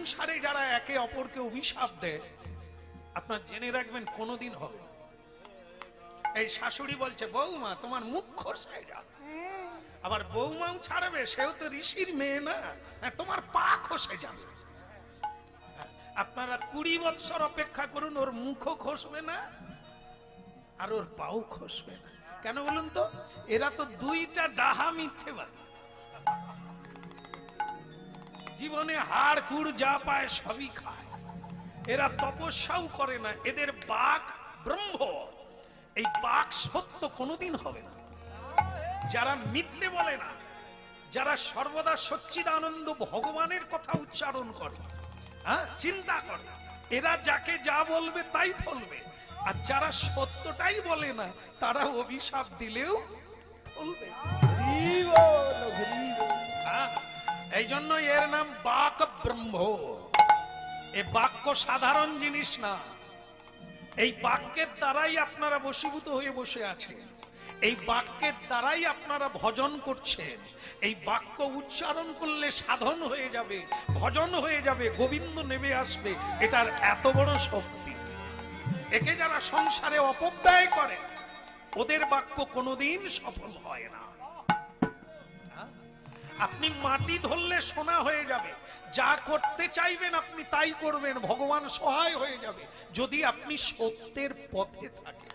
সংসারে যারা একে অপরকে অভিশাপ দেয়, আপনার জেনে রাখবেন কোনোদিন হবে না। এই শাশুড়ি বলছে বৌমা তোমার মুখ খসায় যা, আবার বৌমাও ছাড়বে, সেও তো ঋষির মেয়ে না, তোমার পা খসে যাবে। আপনারা 20 বৎসর অপেক্ষা করুন, ওর মুখও খসবে না আর ওর পাও খসবে না। কেন বলুন তো? এরা তো দুইটা ডাহা মিথ্যেবাদী, জীবনে হাড় কুড় যা পায় সবই খায়। এরা তপস্যাও করে না, এদের বাক ব্রহ্ম, এই বাক সত্য কোনোদিন হবে না। যারা মিথ্যে বলে না, যারা সর্বদা সচ্চিদানন্দ ভগবানের কথা উচ্চারণ করে, চিন্তা করে, এরা যাকে যা বলবে তাই ফলবে। আর যারা সত্যটাই বলে না, তারা অভিশাপ দিলেও ফলবে। এই জন্য এর নাম বাক ব্রহ্ম। এ বাক্য সাধারণ জিনিস না। এই বাক্যের দ্বারাই আপনারা বশীভূত হয়ে বসে আছেন, এই বাক্যের দ্বারাই আপনারা ভজন করছেন। এই বাক্য উচ্চারণ করলে সাধন হয়ে যাবে, ভজন হয়ে যাবে, গোবিন্দ নেমে আসবে। এটার এত বড় শক্তি। একে যারা সংসারে অপব্যয় করে, ওদের বাক্য কোনোদিন সফল হয় না। আপনি মাটি ধরলে সোনা হয়ে যাবে, যা করতে চাইবেন আপনি তাই করবেন, ভগবান সহায় হয়ে যাবে, যদি আপনি সত্যের পথে থাকেন।